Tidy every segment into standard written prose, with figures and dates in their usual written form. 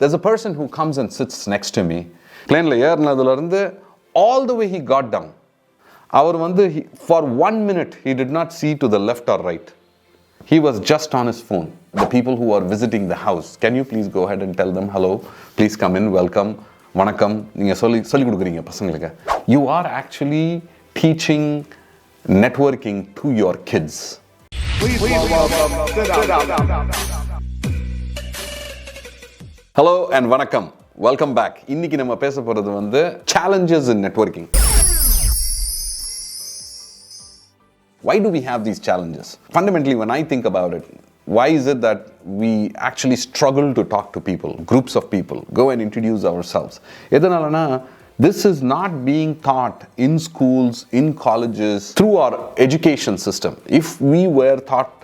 There's a person who comes and sits next to me. Plane all the way he got down. For 1 minute, he did not see to the left or right. He was just on his phone. The people who are visiting the house, can you please go ahead and tell them hello? Please come in, welcome, vanakkam. You are actually teaching networking to your kids. Hello and vanakkam. Welcome back. இன்னைக்கு நம்ம பேச போறது challenges in networking. Why do we have these challenges? Fundamentally, when I think about it, why is it that we actually struggle to talk to people, groups of people, go and introduce ourselves? This is not being taught in schools, in colleges, through our education system. If we were taught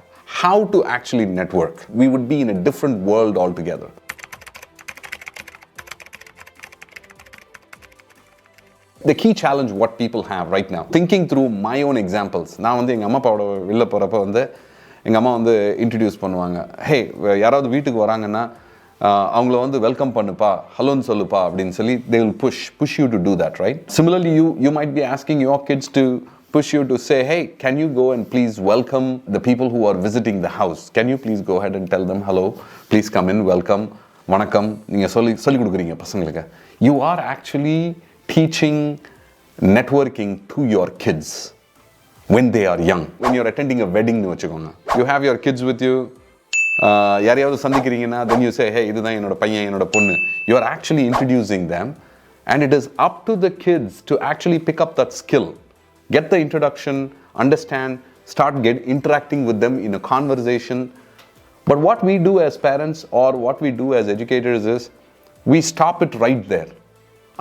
how to actually network, we would be in a different world altogether. The key challenge what people have right now, thinking through my own examples. நான் எங்க அம்மா அப்பாவோட வெளில போறப்ப எங்க அம்மா introduce பண்ணுவாங்க. ஹே, யாராவது வீட்டுக்கு வராங்கன்னா அவங்கள வெல்கம் பண்ணுப்பா, ஹலோன்னு சொல்லுப்பா அப்படின்னு சொல்லி they will push you to do that, right? Similarly, you might be asking your kids to push you to say, hey, can you go and please welcome the people who are visiting the house? Can you please go ahead and tell them hello, please come in, welcome, vanakkam. நீங்க சொல்லி கொடுக்குறீங்க பசங்களுக்கு. You are actually teaching networking to your kids when they are young. When you're attending a wedding, you have your kids with you. Then you say, hey, இதுதான் என்னோட பையன் என்னோட பொண்ணு. You are actually introducing them, and it is up to the kids to actually pick up that skill, get the introduction, understand, start interacting with them in a conversation. But what we do as parents or what we do as educators is we stop it right there.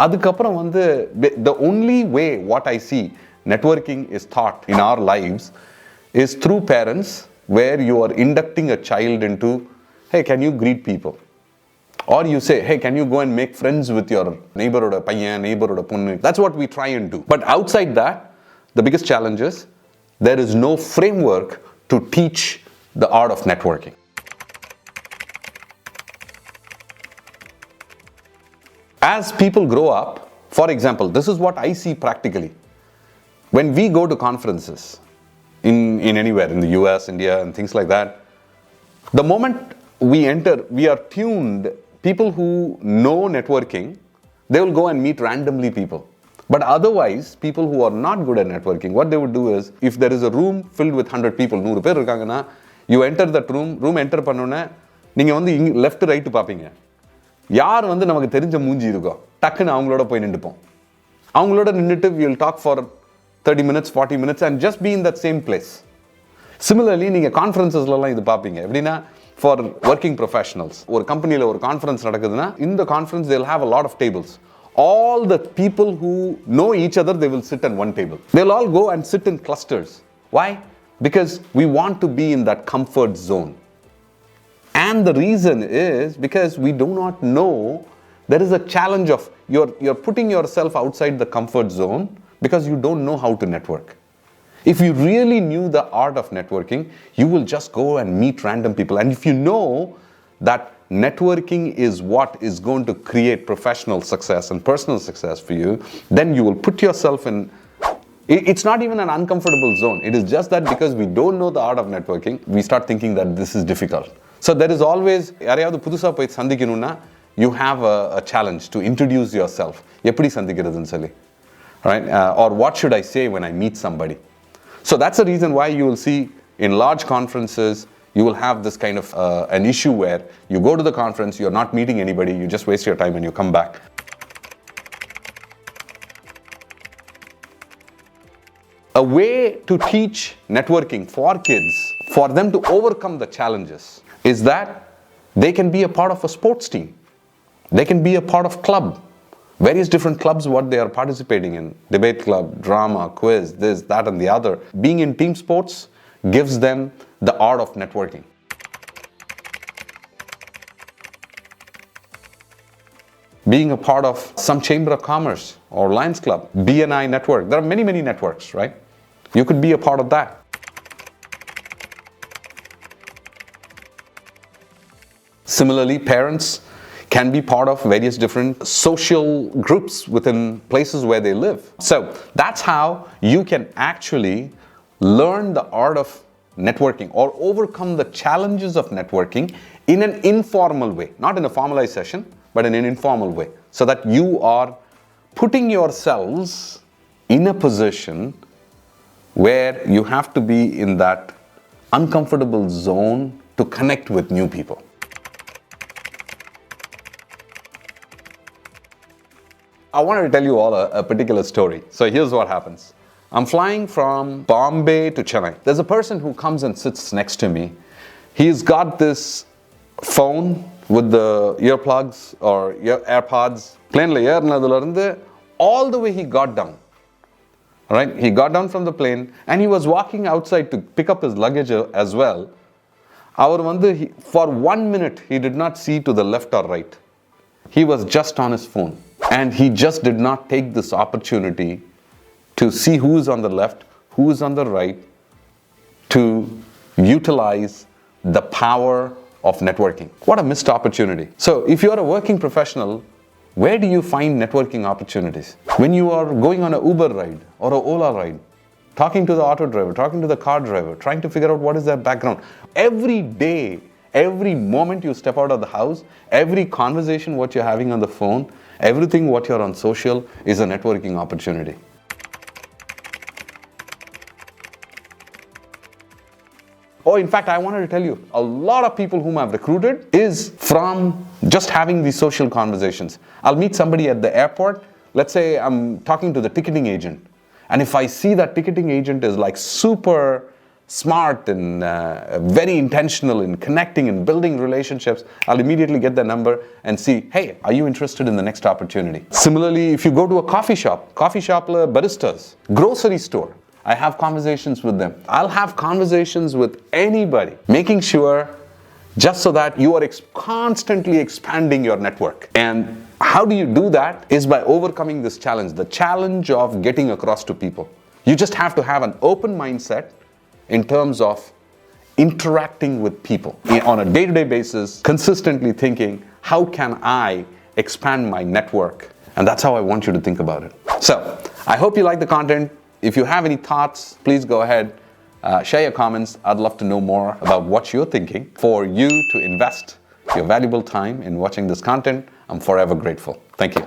அதுக்கப்புறம் the only way what I see networking is taught in our lives is through parents, where you are inducting a child into, hey, can you greet people? Or you say, hey, can you go and make friends with your neighbor oda paiyan, neighbor oda ponnu? That's what we try and do. But outside that, the biggest challenge is there is no framework to teach the art of networking. As people grow up, for example, this is what I see practically. When we go to conferences in anywhere, in the US, India, and things like that, the moment we enter, we are tuned. People who know networking, they will go and meet randomly people. But otherwise, people who are not good at networking, what they would do is, if there is a room filled with 100 people, 100 பேர் இருக்காங்கன்னா, you enter that room enter பண்ணோன்னே, நீங்க left right பாப்பீங்க. யார் நமக்கு தெரிஞ்ச மூஞ்சி இருக்கோ டக்குன்னு அவங்களோட போய் நின்றுப்போம். அவங்களோட நின்றுட்டு we will talk for 30 minutes, 40 minutes and just be in that same place. Similarly, நீங்க கான்ஃபரன்சஸ்லாம் இது பார்ப்பீங்க. எப்படின்னா, for working professionals, ஒரு கம்பெனியில் ஒரு கான்ஃபரன்ஸ் நடக்குதுன்னா, in the conference they'll have a lot of tables. All the people who know each other, they will sit at one table. They'll all go and sit in clusters. Why? Because we want to be in that comfort zone. And the reason is because we do not know, there is a challenge of you're putting yourself outside the comfort zone because you don't know how to network. If you really knew the art of networking, you will just go and meet random people. And if you know that networking is what is going to create professional success and personal success for you, then you will put yourself in, it's not even an uncomfortable zone. It is just that because we don't know the art of networking, we start thinking that this is difficult. So there is always, யாரையாவது புதுசா போய் சந்திக்கணும்னா, you have a challenge to introduce yourself. எப்படி சந்திக்கிறதுன்னு சொல்லி, right? Or what should I say when I meet somebody? So that's the reason why you will see in large conferences, you will have this kind of an issue where you go to the conference, you're not meeting anybody, you just waste your time and you come back. A way to teach networking for kids, for them to overcome the challenges, is that they can be a part of a sports team. They can be a part of club. Various different clubs what they are participating in. Debate club, drama, quiz, this, that and the other. Being in team sports gives them the art of networking. Being a part of some chamber of commerce or Lions Club, BNI network. There are many, many networks, right? You could be a part of that. Similarly, parents can be part of various different social groups within places where they live. So that's how you can actually learn the art of networking or overcome the challenges of networking in an informal way, not in a formalized session, but in an informal way, so that you are putting yourselves in a position where you have to be in that uncomfortable zone to connect with new people. I wanted to tell you all a particular story. So here's what happens. I'm flying from Bombay to Chennai. There's a person who comes and sits next to me. He's got this phone with the earplugs or AirPods. All the way he got down. Right? He got down from the plane and he was walking outside to pick up his luggage as well. For 1 minute, he did not see to the left or right. He was just on his phone. And he just did not take this opportunity to see who's on the left, who's on the right, to utilize the power of networking. What a missed opportunity. So if you're a working professional, where do you find networking opportunities? When you are going on an Uber ride or an Ola ride, talking to the auto driver, talking to the car driver, trying to figure out what is their background. Every day, every moment you step out of the house, every conversation what you're having on the phone, everything what you're on social is a networking opportunity. Oh, in fact, I wanted to tell you, a lot of people whom I've recruited is from just having these social conversations. I'll meet somebody at the airport. Let's say I'm talking to the ticketing agent. And if I see that ticketing agent is like super smart and very intentional in connecting and building relationships, I'll immediately get their number and see, hey, are you interested in the next opportunity? Similarly, if you go to a coffee shop baristas, grocery store, I have conversations with them. I'll have conversations with anybody, making sure just so that you are constantly expanding your network. And how do you do that is by overcoming this challenge, the challenge of getting across to people. You just have to have an open mindset in terms of interacting with people on a day-to-day basis, consistently thinking, how can I expand my network? And that's how I want you to think about it. So I hope you like the content. If you have any thoughts, please go ahead, share your comments. I'd love to know more about what you're thinking. For you to invest your valuable time in watching this content, I'm forever grateful. Thank you.